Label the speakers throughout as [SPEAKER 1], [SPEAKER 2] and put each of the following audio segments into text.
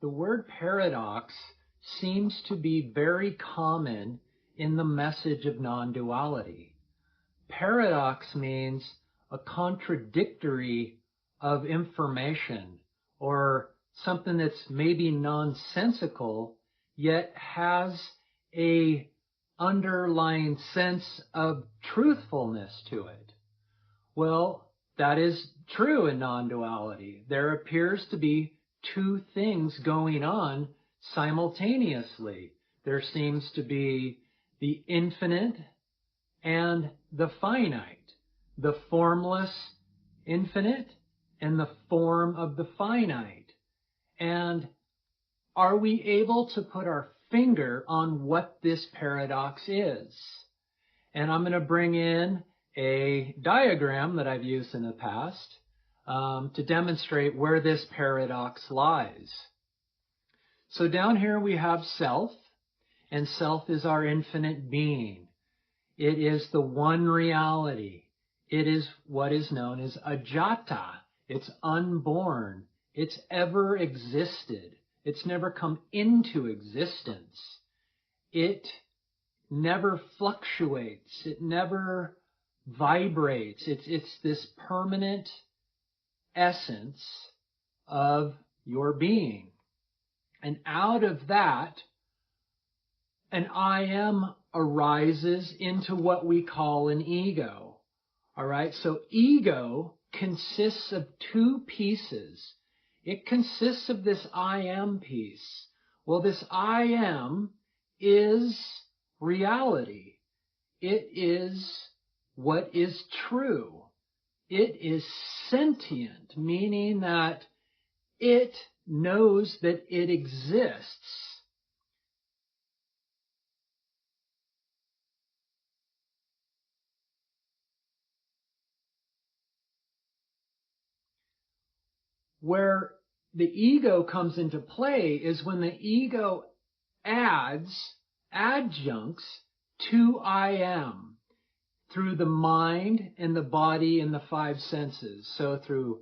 [SPEAKER 1] The word paradox seems to be very common in the message of non-duality. Paradox means a contradictory of information, or something that's maybe nonsensical, yet has a underlying sense of truthfulness to it. Well, that is true in non-duality. There appears to be two things going on simultaneously. There seems to be the infinite and the finite, the formless infinite and the form of the finite. And are we able to put our finger on what this paradox is? And I'm going to bring in a diagram that I've used in the past to demonstrate where this paradox lies. So down here we have self, and self is our infinite being. It is the one reality. It is what is known as ajata. It's unborn. It's ever existed. It's never come into existence. It never fluctuates. It never vibrates. It's this permanent essence of your being. And out of that, an I am arises into what we call an ego. All right, so ego consists of two pieces. It consists of this I am piece. Well, this I am is reality. It is what is true. It is sentient, meaning that it knows that it exists. Where the ego comes into play is when the ego adds adjuncts to I am through the mind and the body and the five senses. So through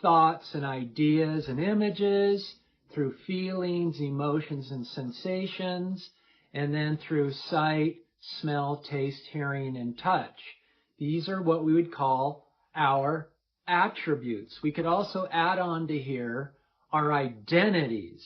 [SPEAKER 1] thoughts and ideas and images, through feelings, emotions, and sensations, and then through sight, smell, taste, hearing, and touch. These are what we would call our attributes. We could also add on to here our identities.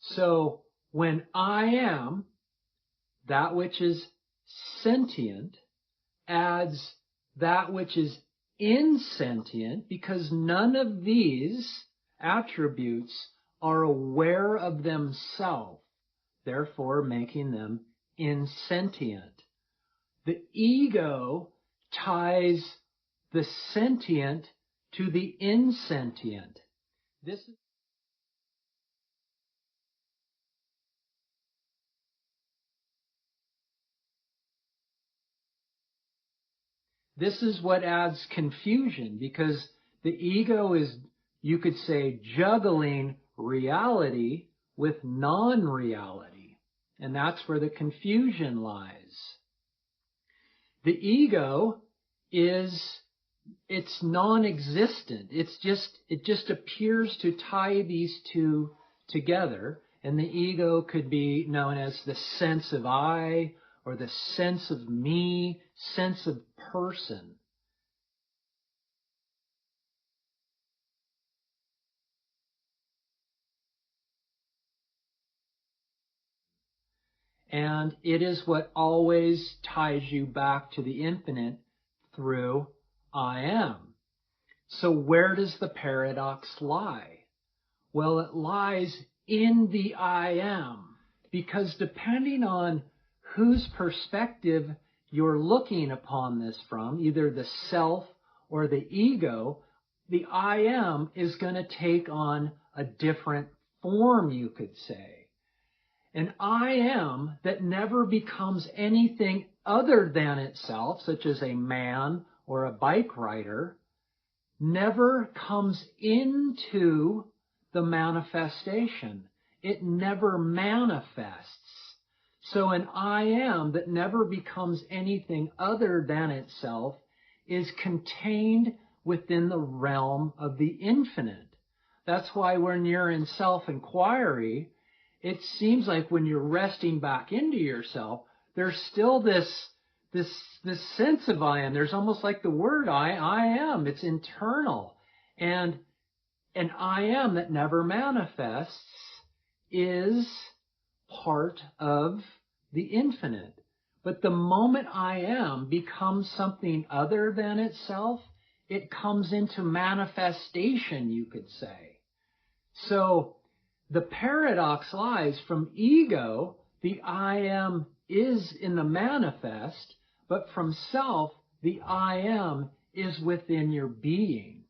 [SPEAKER 1] So when I am, that which is sentient, adds that which is insentient, because none of these attributes are aware of themselves, therefore making them insentient. The ego ties the sentient to the insentient. This is what adds confusion, because the ego is, you could say, juggling reality with non-reality. And that's where the confusion lies. The ego it's non-existent. It just appears to tie these two together. And the ego could be known as the sense of I, or the sense of me, sense of person. And it is what always ties you back to the infinite through I am. So where does the paradox lie? Well, it lies in the I am, because depending on whose perspective you're looking upon this from, either the self or the ego, the I am is going to take on a different form, you could say. An I am that never becomes anything other than itself, such as a man or a bike rider, never comes into the manifestation. It never manifests. So an I am that never becomes anything other than itself is contained within the realm of the infinite. That's why when you're in self-enquiry, it seems like when you're resting back into yourself, there's still this sense of I am. There's almost like the word I am. It's internal. And an I am that never manifests is part of the infinite. But the moment I am becomes something other than itself, it comes into manifestation, you could say. So the paradox lies from ego, the I am is in the manifest, but from self, the I am is within your being.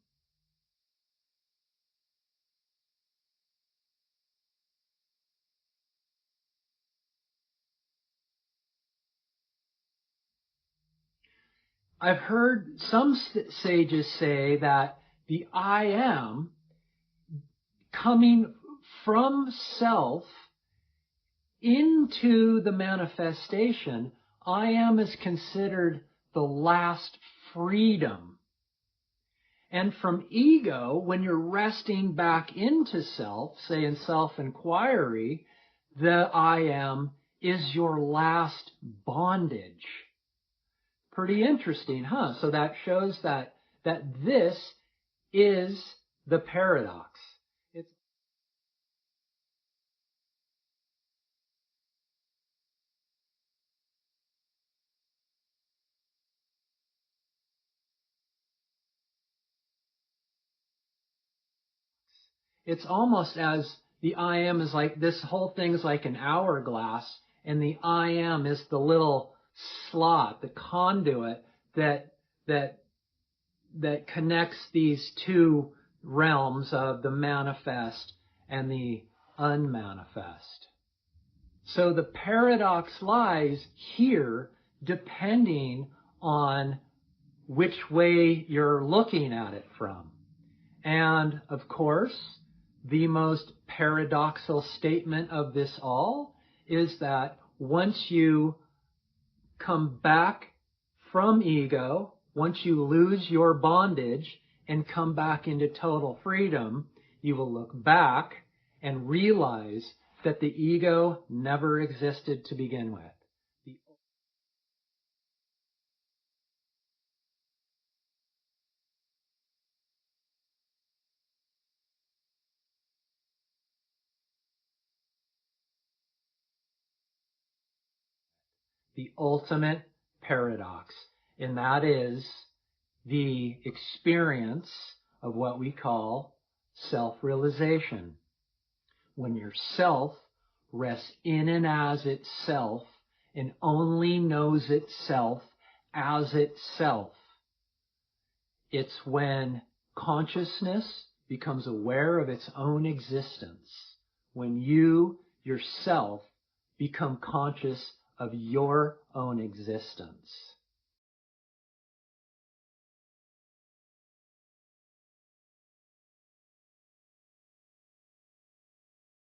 [SPEAKER 1] I've heard some sages say that the I am coming from self into the manifestation, I am is considered the last freedom. And from ego, when you're resting back into self, say in self-enquiry, the I am is your last bondage. Pretty interesting, huh? So that shows that this is the paradox. It's almost as the I am is like, this whole thing is like an hourglass, and the I am is the little slot, the conduit that that that connects these two realms of the manifest and the unmanifest. So the paradox lies here, depending on which way you're looking at it from. And of course, the most paradoxical statement of this all is that once you come back from ego, once you lose your bondage and come back into total freedom, you will look back and realize that the ego never existed to begin with. The ultimate paradox, and that is the experience of what we call self-realization. When your self rests in and as itself and only knows itself as itself, it's when consciousness becomes aware of its own existence, when you yourself become conscious of your own existence.